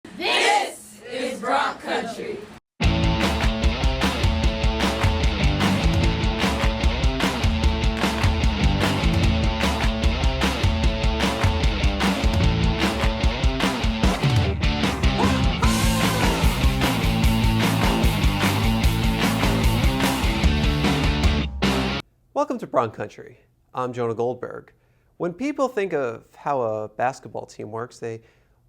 This is Bronc Country. Welcome to Bronc Country. I'm Jonah Goldberg. When people think of how a basketball team works, they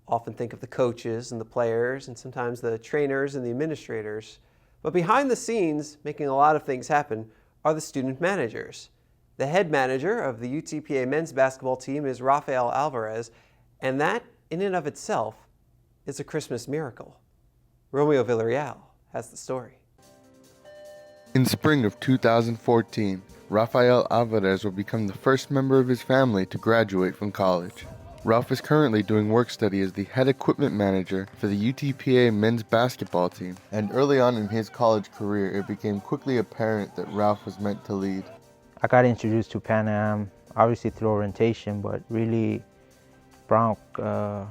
often think of the coaches and the players and sometimes the trainers and the administrators. But behind the scenes, making a lot of things happen, are the student managers. The head manager of the UTPA men's basketball team is Rafael Alvarez, and that, in and of itself, is a Christmas miracle. Romeo Villarreal has the story. In spring of 2014, Rafael Alvarez will become the first member of his family to graduate from college. Ralph is currently doing work study as the head equipment manager for the UTPA men's basketball team, and early on in his college career, it became quickly apparent that Ralph was meant to lead. I got introduced to Pan Am, obviously through orientation, but really Bronc, what's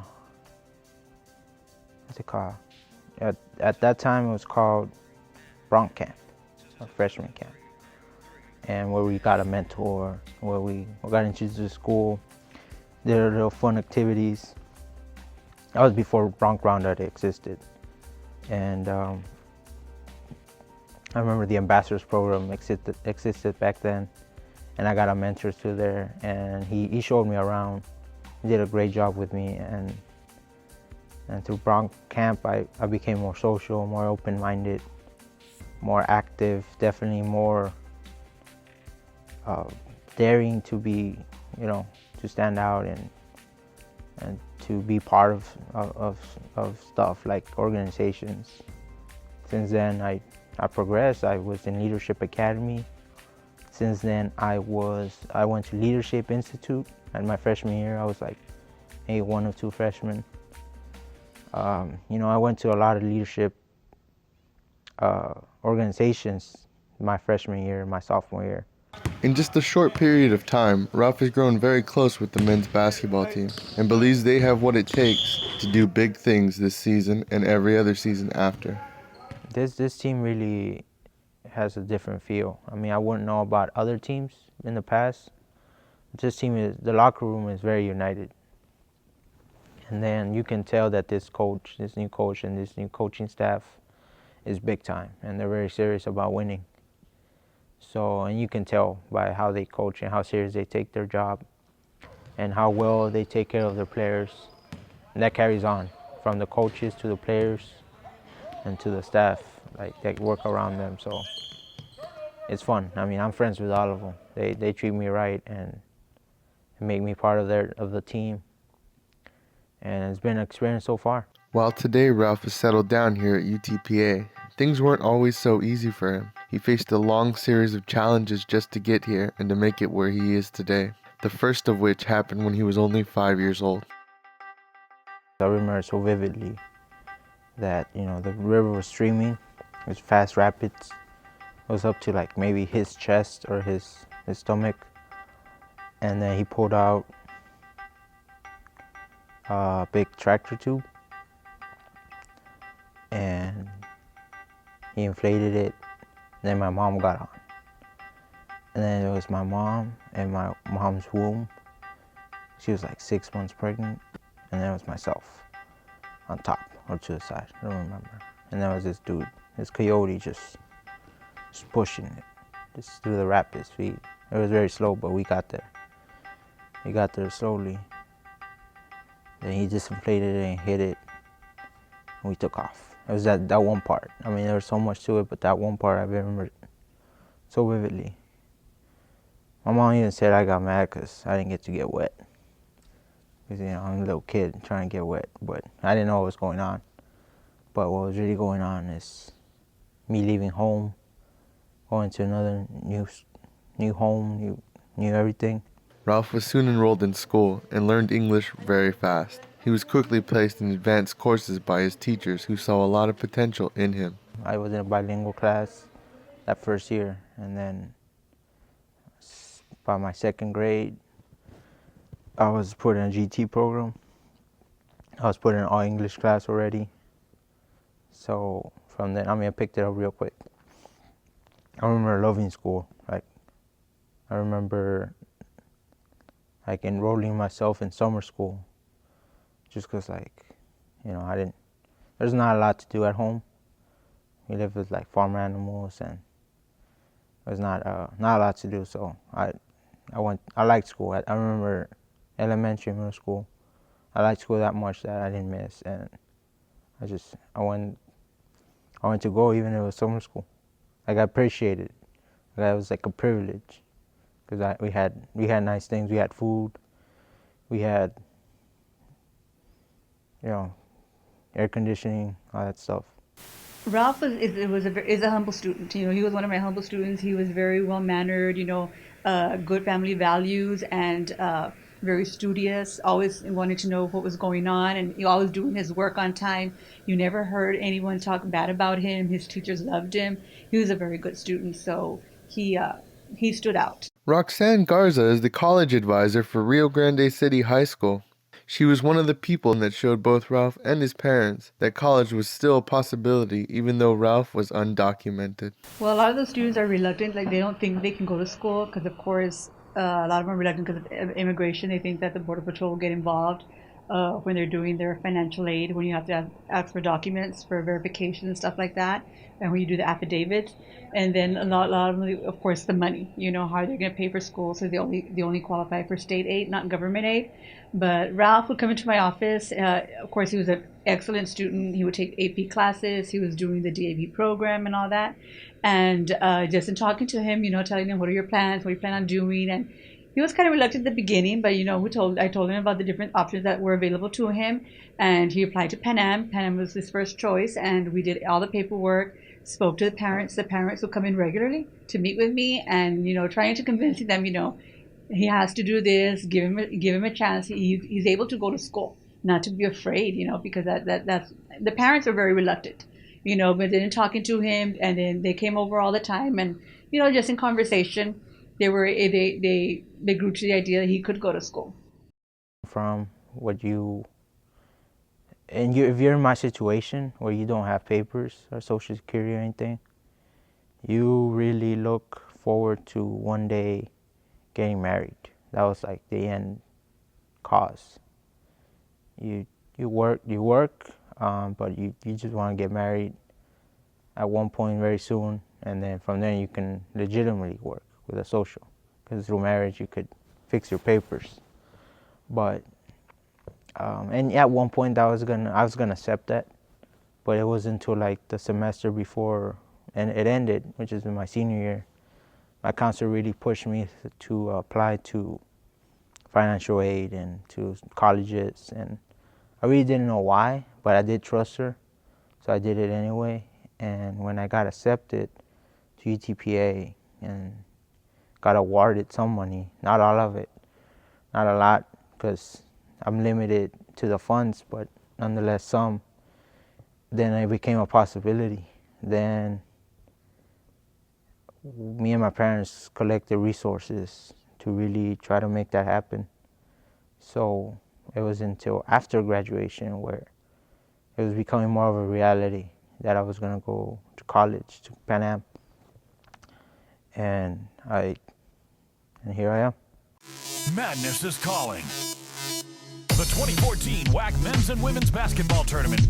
it called? At that time it was called Bronc Camp, a freshman camp. And where we got a mentor, where we got introduced to the school, did little fun activities. That was before Bronc Grande existed. And I remember the ambassadors program existed back then, and I got a mentor through there, and he showed me around. He did a great job with me, and through Bronc Camp I became more social, more open-minded, more active, definitely more daring to be, to stand out and to be part of stuff like organizations. Since then I progressed. I was in Leadership Academy. Since then I went to Leadership Institute. At my freshman year I was like maybe one or two freshmen. I went to a lot of leadership organizations my freshman year, my sophomore year. In just a short period of time, Ralph has grown very close with the men's basketball team and believes they have what it takes to do big things this season and every other season after. This team really has a different feel. I mean, I wouldn't know about other teams in the past. This team the locker room is very united. And then you can tell that this new coach and this new coaching staff is big time, and they're very serious about winning. So, and you can tell by how they coach and how serious they take their job and how well they take care of their players. And that carries on from the coaches to the players and to the staff, like that work around them. So it's fun. I mean, I'm friends with all of them. They treat me right and make me part of the team. And it's been an experience so far. While today Ralph is settled down here at UTPA, things weren't always so easy for him. He faced a long series of challenges just to get here and to make it where he is today, the first of which happened when he was only 5 years old. I remember so vividly that, the river was streaming. It was fast rapids. It was up to like maybe his chest or his stomach. And then he pulled out a big tractor tube and he inflated it. Then my mom got on. And then it was my mom and my mom's womb. She was like 6 months pregnant. And then it was myself on top or to the side, I don't remember. And then was this dude, this coyote just pushing it, just through the rapids. It was very slow, but we got there. We got there slowly. Then he just inflated it and hit it, and we took off. It was that one part. I mean, there was so much to it, but that one part I remember so vividly. My mom even said I got mad because I didn't get to get wet. Because, I'm a little kid trying to get wet, but I didn't know what was going on. But what was really going on is me leaving home, going to another new home, new everything. Ralph was soon enrolled in school and learned English very fast. He was quickly placed in advanced courses by his teachers who saw a lot of potential in him. I was in a bilingual class that first year, and then by my second grade, I was put in a GT program. I was put in all English class already. So from then, I picked it up real quick. I remember loving school. I remember enrolling myself in summer school just because there's not a lot to do at home. We live with farm animals and there's not a lot to do. So I liked school. I remember elementary, middle school. I liked school that much that I didn't miss, and I went to go even if it was summer school. I appreciated it. It was like a privilege because we had nice things. We had food. We had air conditioning, all that stuff. Ralph is a humble student. He was one of my humble students. He was very well mannered. Good family values, and very studious. Always wanted to know what was going on, and he always doing his work on time. You never heard anyone talk bad about him. His teachers loved him. He was a very good student, so he stood out. Roxanne Garza is the college advisor for Rio Grande City High School. She was one of the people that showed both Ralph and his parents that college was still a possibility, even though Ralph was undocumented. Well, a lot of those students are reluctant. They don't think they can go to school because, of course, a lot of them are reluctant because of immigration. They think that the Border Patrol will get involved when they're doing their financial aid, when you have to ask for documents for verification and stuff like that, and when you do the affidavits. And then a lot of them, of course, the money. How are they going to pay for school? So they only qualify for state aid, not government aid. But Ralph would come into my office. Of course, he was an excellent student. He would take AP classes. He was doing the DAV program and all that. And just in talking to him, telling him, what are your plans? What do you plan on doing? And he was kind of reluctant at the beginning, but I told him about the different options that were available to him, and he applied to Pan Am. Pan Am was his first choice, and we did all the paperwork. Spoke to the parents. The parents would come in regularly to meet with me, and trying to convince them, he has to do this. Give him a chance. He's able to go to school, not to be afraid, because that's the parents are very reluctant, But then talking to him, and then they came over all the time, and just in conversation, they grew to the idea that he could go to school. From if you're in my situation where you don't have papers or Social Security or anything, you really look forward to one day getting married. That was the end cause. You work, but you just want to get married at one point very soon, and then from there you can legitimately work with a social, because through marriage you could fix your papers. But and at one point I was gonna accept that, but it wasn't until the semester before and it ended, which is in my senior year, my counselor really pushed me to apply to financial aid and to colleges, and I really didn't know why, but I did trust her, so I did it anyway. And when I got accepted to UTPA and got awarded some money, not all of it, not a lot, because I'm limited to the funds, but nonetheless some, then it became a possibility. Then me and my parents collected resources to really try to make that happen. So it was until after graduation where it was becoming more of a reality that I was going to go to college, to Pan Am. And here I am. Madness is calling. The 2014 WAC Men's and Women's Basketball Tournament.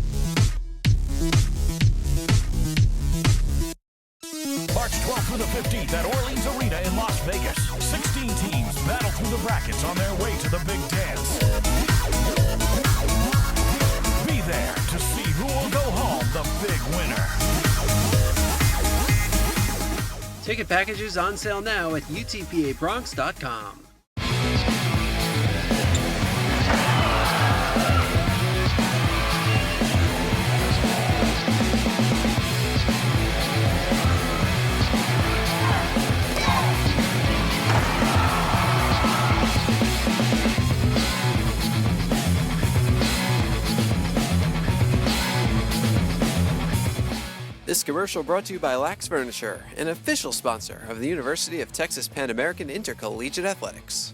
March 12th through the 15th at Orleans Arena in Las Vegas. 16 teams battle through the brackets on their way to the big dance. Be there to see who will go home the big winner. Ticket packages on sale now at UTPABronx.com. This commercial brought to you by Lax Furniture, an official sponsor of the University of Texas Pan American Intercollegiate Athletics.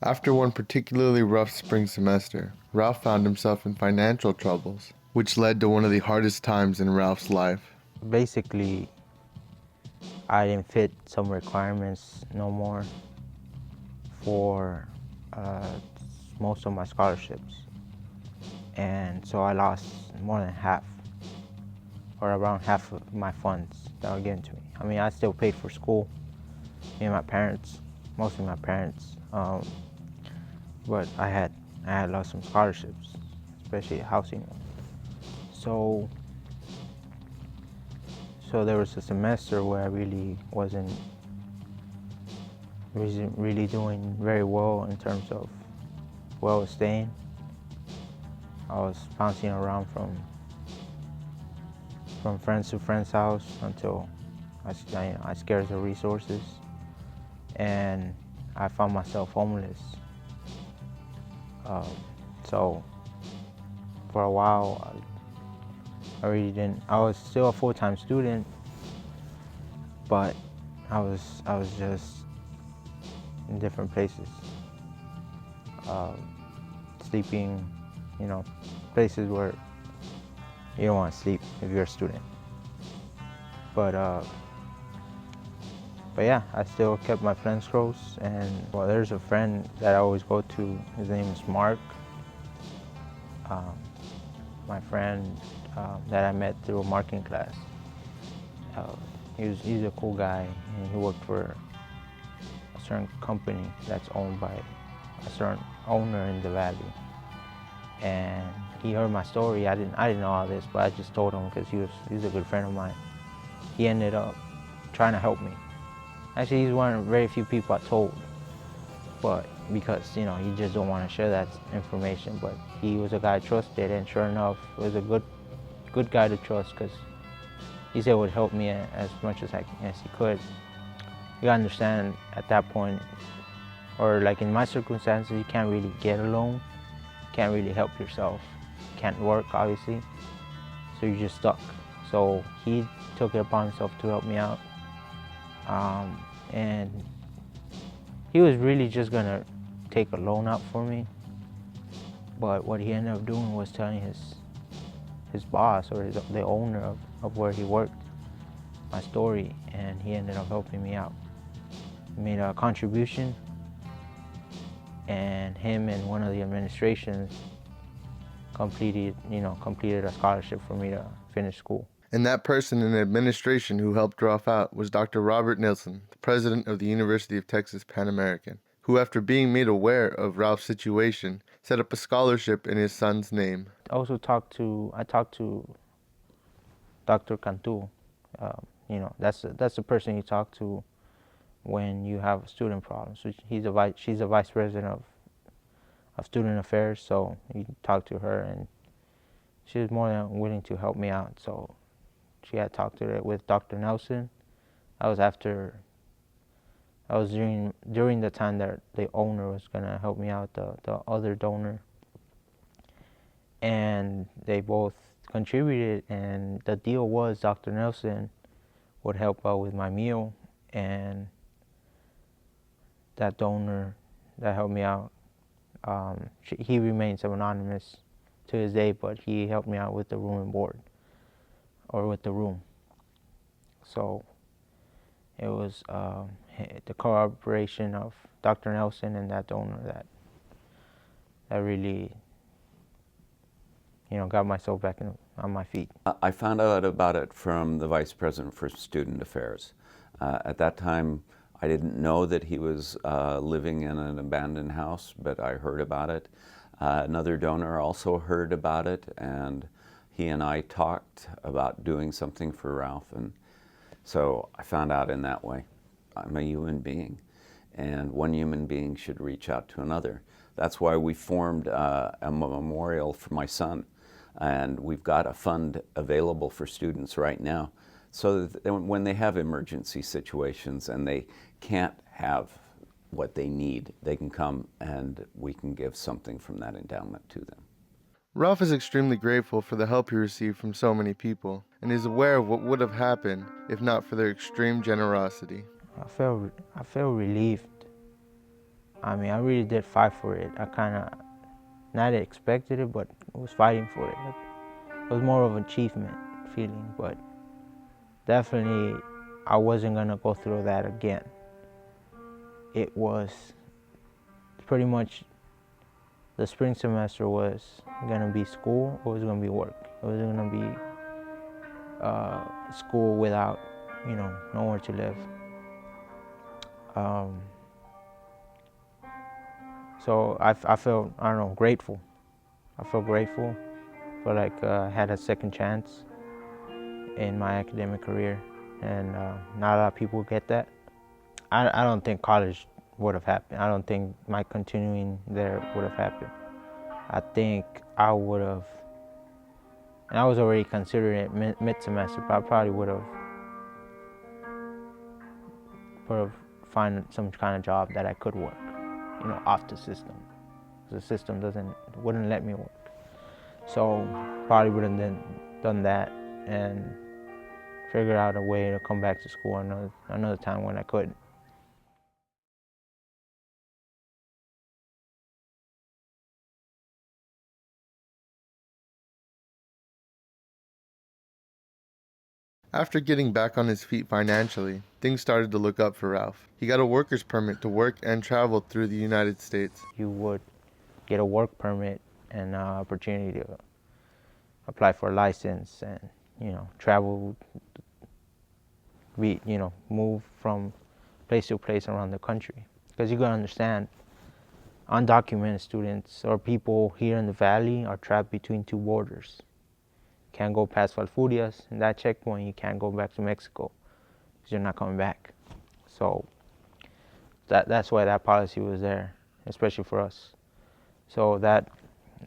After one particularly rough spring semester, Ralph found himself in financial troubles, which led to one of the hardest times in Ralph's life. Basically, I didn't fit some requirements no more for most of my scholarships. And so I lost more than half, or around half of my funds that were given to me. I mean, I still paid for school, me and my parents, mostly my parents. But I had lost some scholarships, especially housing. So there was a semester where I really wasn't really doing very well in terms of where I was staying. I was bouncing around from friends to friends' house until I scarce the resources, and I found myself homeless. So for a while, I really didn't. I was still a full-time student, but I was just in different places, sleeping, places where you don't want to sleep if you're a student. But yeah, I still kept my friends close, and there's a friend that I always go to. His name is Mark. My friend that I met through a marketing class. He's a cool guy, and he worked for a certain company that's owned by a certain owner in the valley. And he heard my story. I didn't know all this, but I just told him because he's a good friend of mine. He ended up trying to help me. Actually, he's one of very few people I told, but because he just don't want to share that information. But he was a guy I trusted, and sure enough, was a good guy to trust, because he said it would help me as much as he could. You gotta understand, at that point, or like in my circumstances, you can't really get a loan, you can't really help yourself, you can't work obviously, so you're just stuck. So he took it upon himself to help me out, and he was really just gonna take a loan out for me, but what he ended up doing was telling his boss, or the owner of where he worked, my story, and he ended up helping me out. He made a contribution, and him and one of the administrations completed a scholarship for me to finish school. And that person in administration who helped Ralph out was Dr. Robert Nilsson, the president of the University of Texas Pan American, who, after being made aware of Ralph's situation, set up a scholarship in his son's name. I also talked to Dr. Cantu. That's the person you talk to when you have a student problem. So she's a vice president of student affairs. So you talk to her, and she was more than willing to help me out. So she had talked with Dr. Nelson. That was during the time that the owner was gonna help me out, the other donor, and they both contributed. And the deal was Dr. Nelson would help out with my meal, and that donor that helped me out, he remains anonymous to this day, but he helped me out with the room and board, or with the room. So it was the cooperation of Dr. Nelson and that donor that really, got myself back on my feet. I found out about it from the Vice President for Student Affairs. At that time, I didn't know that he was living in an abandoned house, but I heard about it. Another donor also heard about it, and he and I talked about doing something for Ralph, and so I found out in that way. I'm a human being, and one human being should reach out to another. That's why we formed a memorial for my son, and we've got a fund available for students right now, so that when they have emergency situations and they can't have what they need, they can come and we can give something from that endowment to them. Ralph is extremely grateful for the help he received from so many people, and is aware of what would have happened if not for their extreme generosity. I feel relieved I mean, I really did fight for it. I kind of not expected it, but was fighting for it. It was more of an achievement feeling, but definitely I wasn't gonna go through that again. It was pretty much the spring semester was gonna be school or it was gonna be work. It was gonna be school without, nowhere to live. So I felt, I don't know, grateful. I felt grateful. I felt like I had a second chance in my academic career, and not a lot of people get that. I don't think college would have happened. I don't think my continuing there would have happened. I think I would have, and I was already considering it mid-semester, but I probably would have find some kind of job that I could work, off the system. The system wouldn't let me work. So probably would have done that and figured out a way to come back to school another time when I could. After getting back on his feet financially, things started to look up for Ralph. He got a worker's permit to work and travel through the United States. You would get a work permit and opportunity to apply for a license and, travel, move from place to place around the country. Because you gotta understand, undocumented students or people here in the valley are trapped between two borders. Can't go past Falfurrias, and that checkpoint you can't go back to Mexico because you're not coming back. So that's why that policy was there, especially for us. So that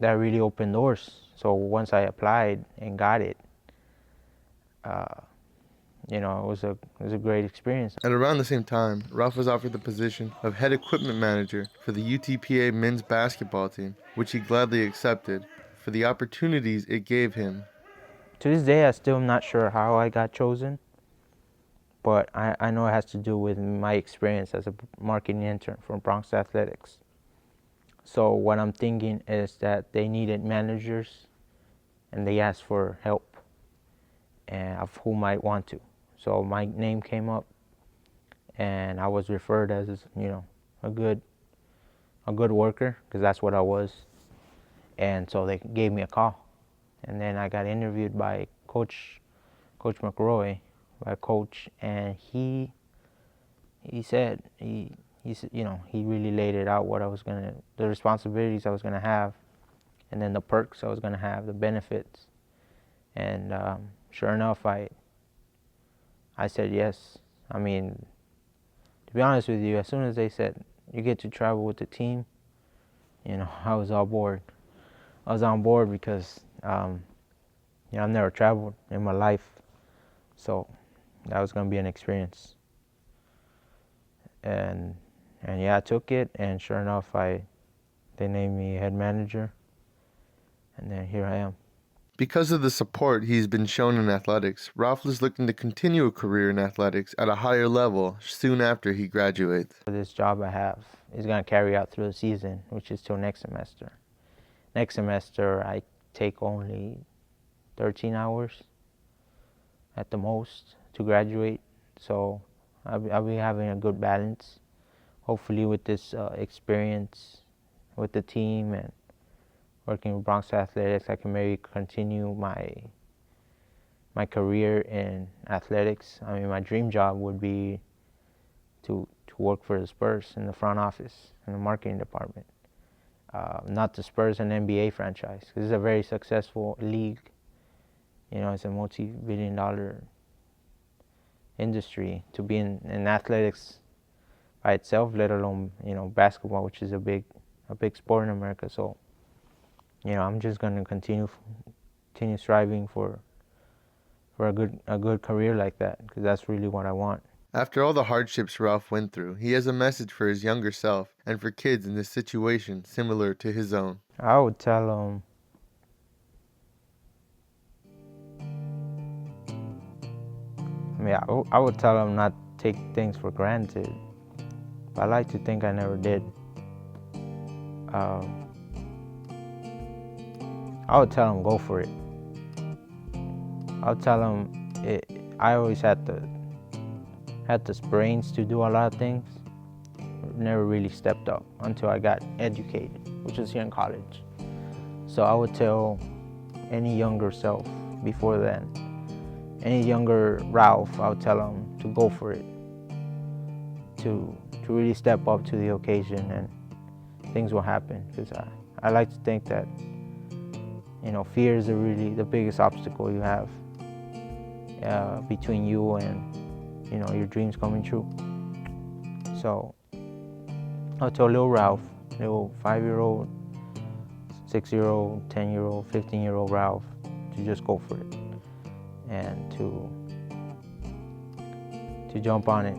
really opened doors. So once I applied and got it, it was a great experience. At around the same time, Ralph was offered the position of head equipment manager for the UTPA men's basketball team, which he gladly accepted for the opportunities it gave him. To this day, I still am not sure how I got chosen, but I know it has to do with my experience as a marketing intern for Bronc Athletics. So what I'm thinking is that they needed managers, and they asked for help, and of who might want to. So my name came up, and I was referred as, a good worker, because that's what I was. And so they gave me a call. And then I got interviewed by Coach McRoy, and he said he really laid it out what I was the responsibilities I was gonna have, and then the perks I was gonna have, the benefits, and sure enough, I said yes. I mean, to be honest with you, as soon as they said you get to travel with the team, I was all board. I was on board because I've never traveled in my life, so that was gonna be an experience. And yeah, I took it, and sure enough, they named me head manager, and then here I am. Because of the support he's been shown in athletics, Ralph is looking to continue a career in athletics at a higher level soon after he graduates. This job I have is gonna carry out through the season, which is till next semester. Next semester, I take only 13 hours at the most to graduate, so I'll be having a good balance. Hopefully with this experience with the team and working with Bronc Athletics, I can maybe continue my career in athletics. I mean, my dream job would be to work for the Spurs in the front office, in the marketing department. Not the Spurs, an NBA franchise. This is a very successful league. It's a multi-billion-dollar industry. To be in athletics by itself, let alone basketball, which is a big sport in America. So I'm just gonna continue striving for a good career like that, because that's really what I want. After all the hardships Ralph went through, he has a message for his younger self and for kids in this situation similar to his own. I would tell them, I would tell them not to take things for granted. But I like to think I never did. I would tell them go for it. I would tell them I always had the brains to do a lot of things. Never really stepped up until I got educated, which was here in college. So I would tell any younger self before then, any younger Ralph, I would tell him to go for it, to really step up to the occasion, and things will happen. Because I like to think that, you know, fear is really the biggest obstacle you have between you and, you know, your dreams coming true. So I'll tell little Ralph, little 5-year-old, 6-year-old, 10-year-old, 15-year-old Ralph to just go for it and to jump on it,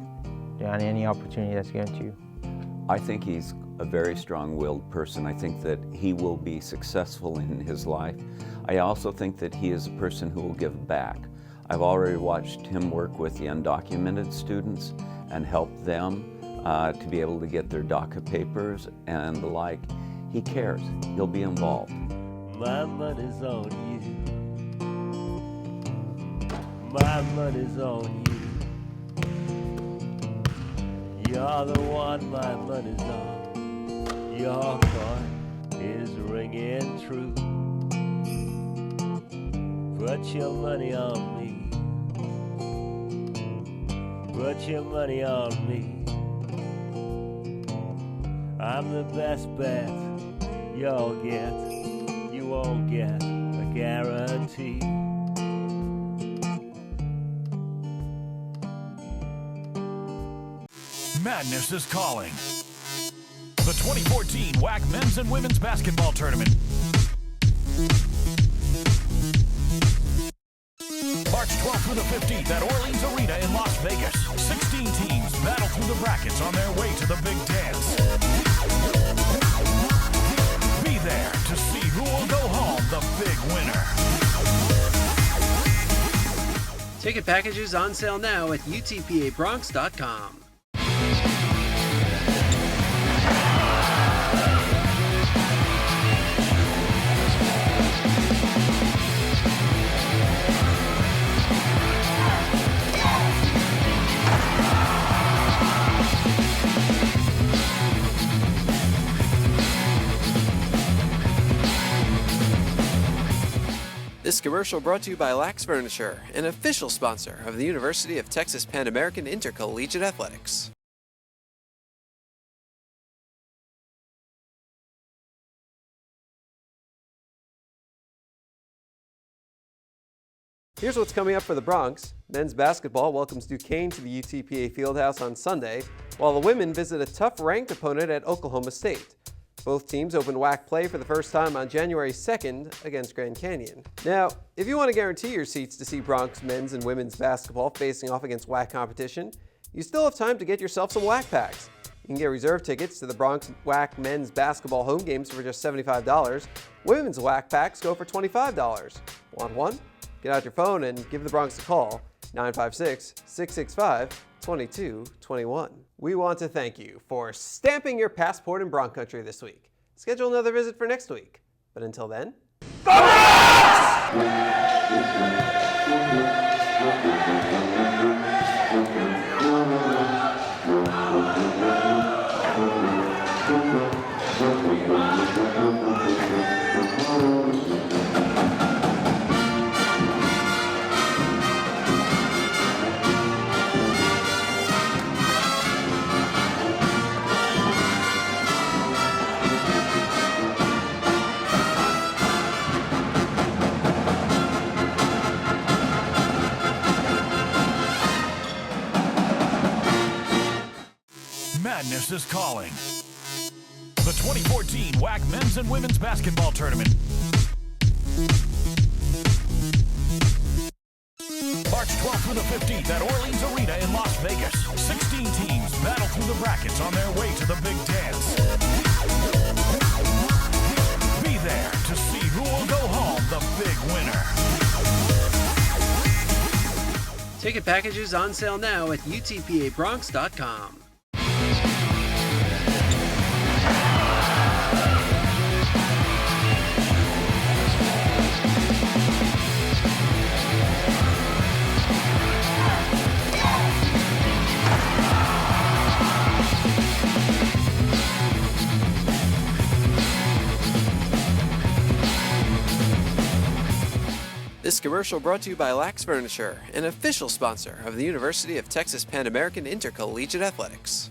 on any opportunity that's given to you. I think he's a very strong-willed person. I think that he will be successful in his life. I also think that he is a person who will give back. I've already watched him work with the undocumented students and help them to be able to get their DACA papers and the like. He cares. He'll be involved. My money's on you. My money's on you. You're the one my money's on. Your coin is ringing true. Put your money on me. Put your money on me. I'm the best bet you'll get. You won't get a guarantee. Madness is calling. The 2014 WAC Men's and Women's Basketball Tournament. March 12th through the 15th at Orleans Arena in Las Vegas. 16 teams battle through the brackets on their way to the big dance. Be there to see who will go home the big winner. Ticket packages on sale now at UTPABronx.com. This commercial brought to you by Lax Furniture, an official sponsor of the University of Texas Pan American Intercollegiate Athletics. Here's what's coming up for the Bronx. Men's basketball welcomes Duquesne to the UTPA Fieldhouse on Sunday, while the women visit a tough ranked opponent at Oklahoma State. Both teams open WAC play for the first time on January 2nd against Grand Canyon. Now, if you want to guarantee your seats to see Bronx men's and women's basketball facing off against WAC competition, you still have time to get yourself some WAC packs. You can get reserve tickets to the Bronx WAC men's basketball home games for just $75. Women's WAC packs go for $25. Want one? Get out your phone and give the Bronx a call, 956-665-2221. We want to thank you for stamping your passport in Bronc Country this week. Schedule another visit for next week. But until then, Madness is calling. The 2014 WAC Men's and Women's Basketball Tournament. March 12th through the 15th at Orleans Arena in Las Vegas. 16 teams battle through the brackets on their way to the big dance. Be there to see who will go home the big winner. ticket packages on sale now at UTPABronx.com. This commercial brought to you by Lax Furniture, an official sponsor of the University of Texas Pan American Intercollegiate Athletics.